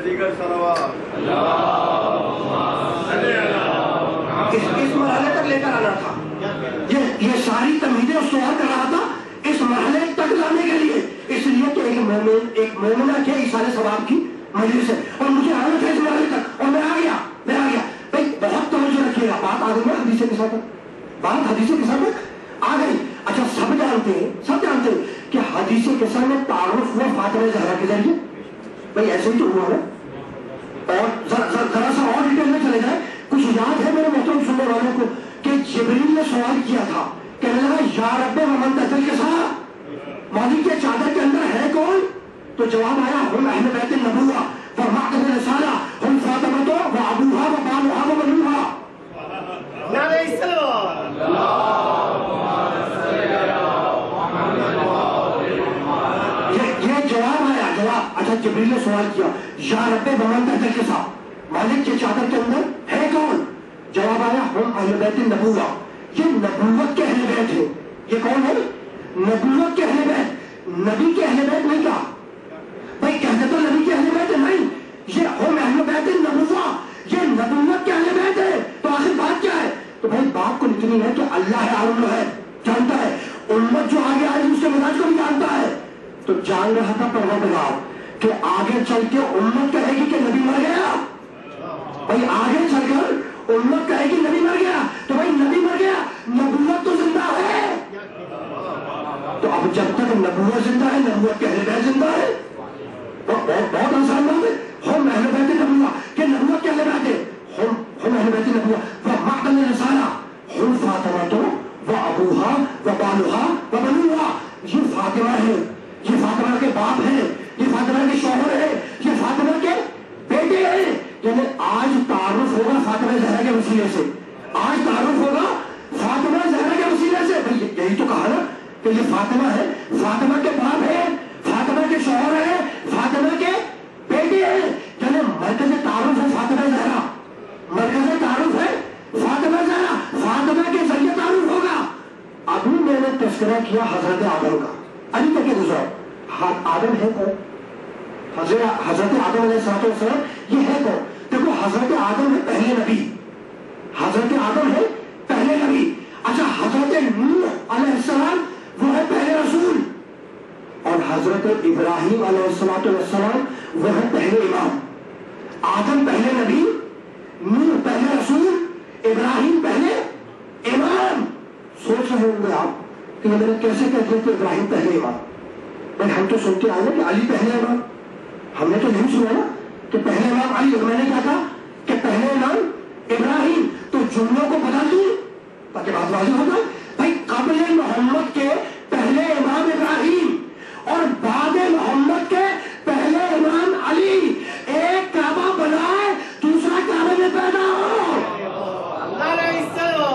دیگر صلوات اس مرحلے تک لے کر آنا تھا. یہ ساری تمہیدیں سوال کر رہا تھا اس مرحلے تک لانے کے لیے. اس لیے کہ ایک مومنہ کے ایصال ثواب کی مجلس ہے اور مجھے آنا تھا اس مرحلے تک اور میں آ گیا. بھائی بہت توجہ رکھیے گا. بات آ گئی نا حدیث کے ساتھ, بات حدیث کے ساتھ آ گئی. اچھا سب جانتے ہیں کہ حدیث کے ساتھ میں تعارف ہوا فاطمہ زہرا کے ذریعے. بھائی ایسے ہی تو ہوا ہے. اور ذرا سا اور ڈیٹیل میں چلے جائیں. کچھ یاد ہے میرے محترم سننے والوں کو کہ جبریل نے سوال کیا تھا, کہنے لگا یا رب ومن تحت الکساء, مالک کے چادر کے اندر ہے کون؟ تو جواب آیا ہم اہل بیت النبوہ ومعدن الرسالہ ہم فاطمہ و ابوہا و بانوہا و بنوہا. نعرہ الصلوات. یہ جواب آیا. جواب اچھا جبریل نے سوال کیا یا رب ومن تحت الکساء, مالک کے چادر کے اندر ہے کون؟ جواب آیا ہم اہل بیت النبوہ. یہ نبوت کے اہل بیت ہے. یہ کون ہے؟ نبوت کے اہل بیت. نبی کے اہل بیت نہیں کہا بھائی, کہتے تو نبی کے اہل بیت نہیں, یہ ہم اہل بیت النبوہ, یہ نبوت کے اہل بیت ہے. تو آخر بات کیا ہے؟ تو بھائی بات کو اتنی ہے کہ اللہ عالم ہے, جانتا ہے. امت جو آگے آئی اس کے مزاج کو بھی جانتا ہے. تو جان رہا تھا پروردگار کہ آگے چل کے امت کہے گی کہ نبی مر گیا. بھائی آگے چل کر امت کہے گی نبی مر گیا, تو بھائی نبی مر گیا, نبوت تو زندہ ہے. تو اب جب تک نبوت زندہ ہے نبوت کے اہل بیت زندہ ہے. بہت آسان بات ہے. ہم اہل بیت النبوہ کہ نبوت کے اہل بیت ہے. ہم اہل بیت النبوہ ومعدن الرسالہ ہم فاطمہ و ابوہا و بانوہا و بنوہا. یہ فاطمہ ہے, یہ فاطمہ کے باپ ہیں, یہ فاطمہ کے شوہر ہے, یہ فاطمہ کے بیٹے ہیں. یعنی آج تعارف ہوگا فاطمہ زہرا کے وسیلے سے, آج تعارف ہوگا فاطمہ زہرا کے وسیلے سے. بھائی یہی تو کہا نا کہ یہ فاطمہ ہے, فاطمہ کے باپ ہے, فاطمہ کے شوہر ہے, فاطمہ کے بیٹے ہیں. یعنی مرکز تعارف ہے فاطمہ زہرا, مرکز تعارف ہے فاطمہ زہرا, فاطمہ کے ذریعے تعارف ہوگا. ابھی میں نے تذکرہ کیا حضرت آدم کا. ابھی تک یہ گزرا آدم ہے کون؟ حضرت آدم علیہ السلام یہ ہے کون؟ دیکھو حضرت آدم ہے پہلے نبی, حضرت آدم ہے پہلے نبی. اچھا حضرت نوح علیہ السلام وہ ہے پہلے رسول, اور حضرت ابراہیم علیہ السلام وہ ہے پہلے امام. آدم پہلے نبی, نوح پہلے رسول, ابراہیم پہلے امام. سوچ رہے ہوں گے آپ کہ میں نے کیسے کہہ دیا کہ ابراہیم پہلے امام. بھائی ہم تو سنتے آئے کہ علی پہلے امام, ہم نے تو نہیں سنا نا کہ پہلے امام علی. میں نے کیا کہا کہ پہلے امام ابراہیم. تو جملوں کو بدل دوں تاکہ بات واضح ہو جائے. بھائی قبل محمد کے پہلے امام ابراہیم اور بعد محمد کے پہلے امام علی. ایک کعبہ بنائے دوسرا کعبے میں پیدا ہو. نعرہ الصلوات.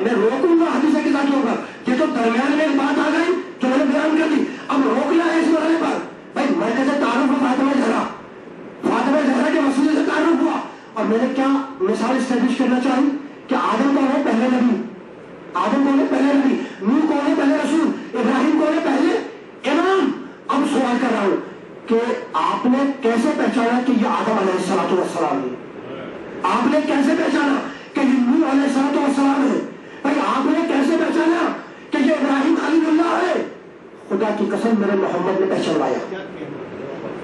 میں روکوں گا حدیث کے ساتھ ہوگا. یہ تو درمیان میں ایک بات آ گئی جو میں نے بیان کر دی, اب روکنا ہے اس مرحلے پر. بھائی مرکز تعارف ہے فاطمہ زہرا, فاطمہ زہرا کے وسیلے سے تعارف ہوا. اور میں نے کیا مثال اسٹیبلش کرنا چاہی کہ آدم کون ہے پہلے نبی, آدم کون ہے پہلے نبی, نوح کون ہے پہلے رسول, ابراہیم کون ہے پہلے امام. اب سوال کر رہا ہوں کہ آپ نے کیسے پہچانا کہ یہ آدم علیہ السلام ہے؟ آپ نے کیسے پہچانا کہ یہ نوح علیہ السلام ہے؟ بھائی آپ نے کیسے پہچانا کہ یہ ابراہیم خلیل اللہ ہے؟ خدا کی قسم میرے محمد نے پہچانوایا,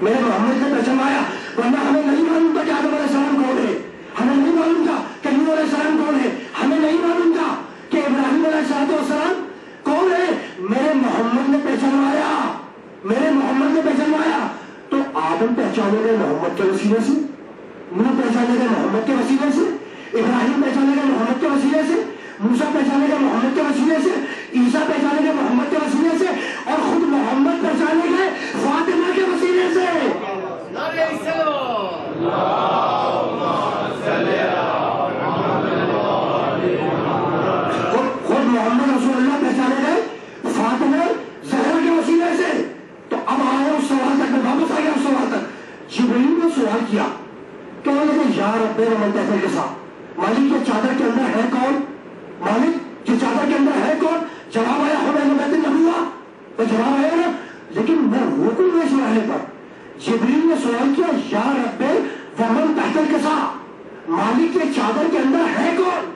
میرے محمد نے پہچانوایا. ورنہ ہمیں نہیں معلوم تھا کہ آدم علیہ السلام کون ہے, ہمیں نہیں معلوم تھا کہ نوح علیہ السلام کون ہے, ہمیں نہیں معلوم تھا کہ ابراہیم علیہ السلام کون ہے. میرے محمد نے پہچانوایا, میرے محمد نے پہچانوایا. تو آدم پہچانے گئے محمد کے وسیلے سے, نوح پہچانے گئے محمد کے وسیلے سے, ابراہیم پہچانے گئے محمد کے وسیلے سے, موسیٰ پہچانے گئے محمد کے وسیلے سے, عیسیٰ پہچانے گئے محمد کے وسیلے سے, اور خود محمد پہچانے گئے فاطمہ کے وسیلے سے. نعرہ الصلوات. خود محمد رسول اللہ پہچانے گئے فاطمہ زہرا کے وسیلے سے. تو اب آیا اس سوال تک, میں واپس آ گیا اس سوال تک. جبریل نے سوال کیا کہ یا رب ومن تحت الکساء, مالک کے چادر کے اندر ہے کون؟ مالک یہ چادر کے اندر ہے کون؟ جواب آیا ہم اہل بیت النبوہ، تو جواب آیا نا. لیکن میں رکوع میں اس مرحلے پر جبریل نے سوال کیا یا رب ومن تحت القصا، مالک یہ چادر کے اندر ہے کون؟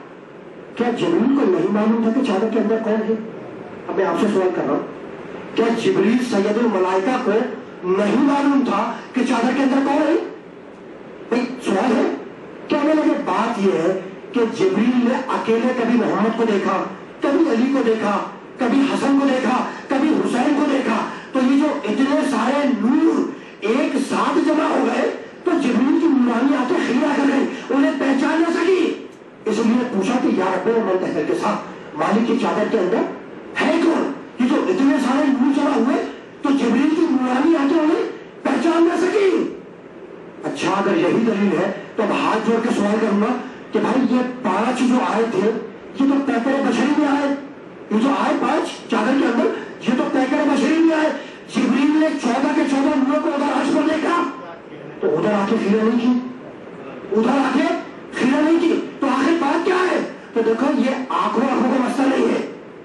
کیا جبریل کو نہیں معلوم تھا کہ چادر کے اندر کون ہے؟ اب میں آپ سے سوال کر رہا ہوں، کیا جبریل سید الملائکہ کو نہیں معلوم تھا کہ چادر کے اندر کون ہے؟ بھئی سوال ہے. کہنے لگے بات یہ ہے کہ جبریل نے اکیلے کبھی محمد کو دیکھا، کبھی علی کو دیکھا، کبھی حسن کو دیکھا، کبھی حسین کو دیکھا، تو یہ جو اتنے سارے نور ایک ساتھ جمع ہو گئے تو جبریل کی نورانی آنکھیں خیرہ کر گئی، انہیں پہچان نہ سکی. اس لیے پوچھا کہ یا رب من تحت القصا، مالک کی چادر کے اندر ہے کون؟ یہ جو اتنے سارے نور جمع ہوئے تو جبریل کی نورانی آنکھیں انہیں پہچان نہ سکی. اچھا اگر یہی دلیل ہے تو اب ہاتھ جوڑ کے سوال کروں گا کہ بھائی یہ 5 جو آئے تھے یہ تو پیکر بشری میں آئے، یہ جو آئے 5 چادر کے اندر یہ تو پیکر بشری میں آئے. جبریل نے 14 کے 14 نوروں کو ادھر عرش پر دیکھا تو ادھر آ کے خیرہ نہیں کی، ادھر آ کے خیرہ نہیں کی. تو آخر بات کیا ہے؟ تو دیکھو یہ آنکھوں کا مسئلہ نہیں ہے،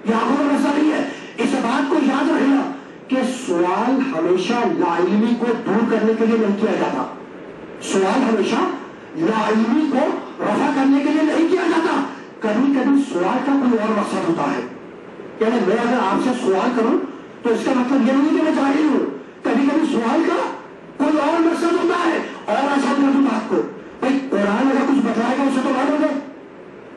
یہ آنکھوں کا مسئلہ نہیں ہے. اس بات کو یاد رکھنا کہ سوال ہمیشہ لا علمی کو دور کرنے کے لیے نہیں کیا جاتا، سوال ہمیشہ لا علمی کو رفع کرنے کے لیے نہیں کیا جاتا. کبھی کبھی سوال کا کوئی اور مقصد ہوتا ہے. یعنی میں اگر آپ سے سوال کروں تو اس کا مطلب یہ نہیں کہ میں جاہل ہوں، کبھی کبھی سوال کا کوئی اور مقصد ہوتا ہے. اور ایسا کر دوں بات کو، بھائی قرآن اگر کچھ بتائے گا اسے تو مانو گے،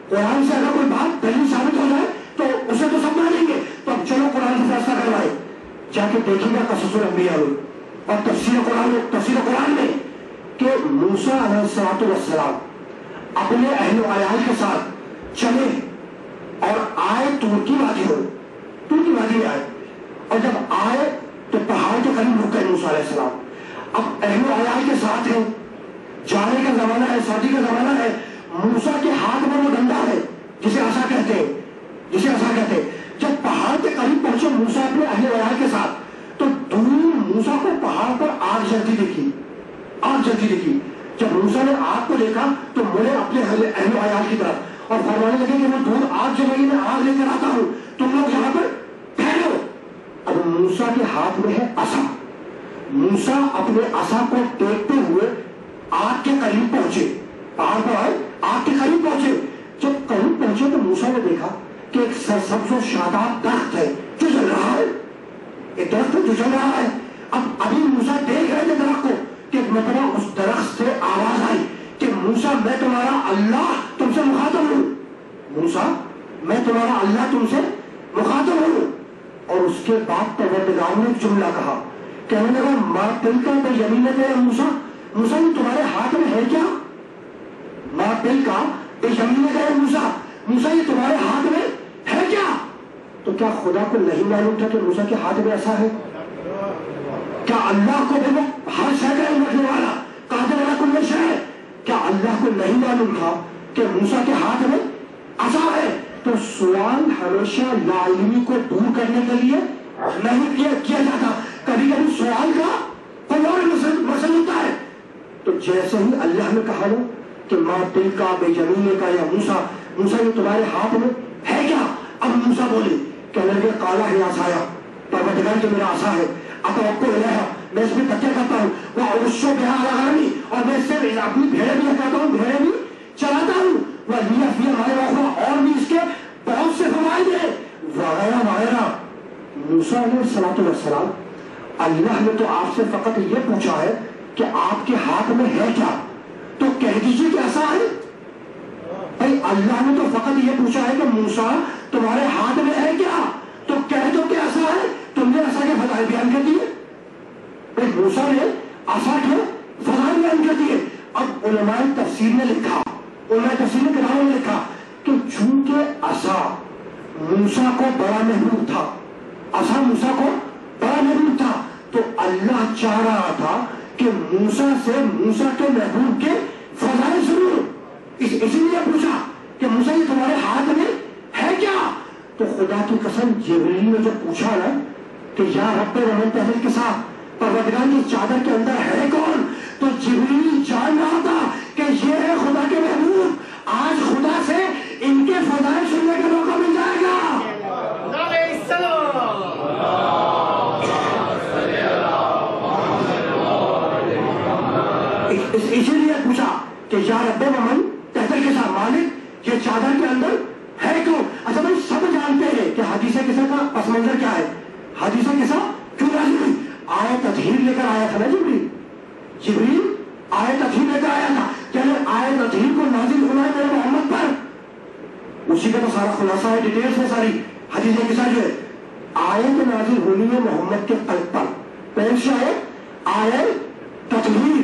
قرآن سے اگر کوئی بات دلیل ثابت ہو جائے تو اسے تو سب مانیں گے. تو اب چلو قرآن سے فیصلہ کروائے، جا کے دیکھیں گا قصص الانبیاء اور تفسیر قرآن میں کہ موسیٰ علیہ السلام اپنے اہل و عیال کے ساتھ چلے اور آئے طور کی وادی میں آئے، اور جب آئے تو پہاڑ کے قریب رک گئے موسیٰ علیہ السلام. اب اہل و عیال کے ساتھ ہیں، جانے کا زمانہ ہے، شادی کا زمانہ ہے. موسیٰ کے ہاتھ میں وہ ڈنڈا ہے جسے عصا کہتے ہیں. جب پہاڑ کے قریب پہنچے موسیٰ اپنے اہل و عیال کے ساتھ تو دور موسیٰ کو پہاڑ پر آگ جلتی دکھی. جب موسیٰ نے آگ کو دیکھا تو مڑے اپنے اہل و عیال کی طرف اور فرمانے لگے کہ میں دور آگ جل رہی، میں آگ لے کر آتا ہوں، تم لوگ یہاں پر ٹھہرو. اب موسیٰ کے ہاتھ میں ہے عصا. موسیٰ اپنے عصا کو ٹیکتے ہوئے آگ کے قریب پہنچے، پہاڑ پر آئے، آگ کے قریب پہنچے. جب قریب پہنچے تو موسیٰ نے دیکھا کہ ایک سرسبز و شاداب درخت ہے جو جل رہا ہے، ایک درخت جو جل رہا ہے. اب ابھی موسیٰ دیکھ رہے تھے درخت کو کہ مرتبہ اس درخت سے آواز آئی کہ موسیٰ میں تمہارا اللہ تم سے مخاطب ہوں، موسیٰ میں تمہارا اللہ تم سے مخاطب ہوں. اور اس کے بعد پروردگار نے جملہ کہا، کہنے لگا ما تلک بیمینک یا موسیٰ، موسیٰ یہ تمہارے ہاتھ میں ہے کیا؟ ما تلک بیمینک یا موسیٰ، موسیٰ یہ تمہارے ہاتھ میں ہے کیا؟ تو کیا خدا کو نہیں معلوم تھا کہ موسیٰ کے ہاتھ میں ایسا ہے؟ کیا اللہ کو دیکھو ہر شے کا علم رکھنے والا قادر علی کل شے، کیا اللہ کو نہیں معلوم تھا کہ موسیٰ کے ہاتھ میں عصا ہے؟ تو سوال ہمیشہ لا علمی کو دور کرنے کے لیے نہیں کیا جاتا، کبھی کبھی سوال کا کوئی اور مقصد ہوتا ہے. تو جیسے ہی اللہ نے کہا نا کہ ما تلک بیمینک یا موسیٰ، موسیٰ یہ تمہارے ہاتھ میں ہے کیا؟ اب موسیٰ بولے، کہنے لگے قال ہی عصایا، پروردگار جو میرا عصا ہے، اتوکل علیہا، میں اس میں تکیہ کرتا ہوں، واعش بہا علی غنمی، اور میں اس سے اپنی بھیڑیں بھی ہٹاتا ہوں، بھیڑیں بھی چلاتا ہوں، وَلِیَ فِیہَا مَآرِبُ، اور بھی اس کے بہت سے فوائد ہیں وغیرہ. موسیٰ علیہ السلام اللہ نے تو آپ سے فقط یہ پوچھا ہے کہ آپ کے ہاتھ میں ہے کیا، تو کہہ دیجیے کہ ایسا ہے. بھائی اللہ نے تو فقط یہ پوچھا ہے کہ موسیٰ تمہارے ہاتھ میں ہے کیا، تو کہہ دو کہ ایسا ہے. تم نے عصا کے فضائل بیان کر دیے، بھائی موسیٰ نے عصا کے فضائل بیان کر دیے. اب علماء تفسیر نے لکھا، علماء تفسیر نے کتابوں نے لکھا کہ چونکہ عصا موسیٰ کو بڑا محبوب تھا، عصا موسیٰ کو بڑا محبوب تھا، تو اللہ چاہ رہا تھا کہ موسیٰ سے موسیٰ کے محبوب کے فضائل سنو. اسی لیے پوچھا کہ موسیٰ یہ تمہارے ہاتھ میں ہے کیا. تو خدا کی قسم جبریل نے جب پوچھا نا کہ یا رب ومن تحت القصا، پروردگار کی چادر کے اندر ہے کون، تو جبریل جان رہا تھا کہ یہ ہے خدا کے محبوب، آج خدا سے ان کے فضائل سننے کا اسی لیے پوچھا کہ یا رب ومن تحت الکسا، مالک یہ چادر کے اندر ہے کون؟ اچھا بھائی سب جانتے ہیں کہ حدیث قصہ کا پس منظر کیا ہے، حدیث قصہ کیوں نازل ہوئی؟ آیت تطہیر لے کر آیا تھا نا جبریل آیت تطہیر لے کر آیا تھا، یعنی آیت تطہیر کو نازل ہونا ہے میرے محمد پر، اسی کا تو سارا خلاصہ ہے، ڈیٹیلز ہے ساری حدیث قصہ جو ہے۔ آیت نازل ہونی ہے محمد کے قلب پر، کون سی آیت؟ آیت تطہیر،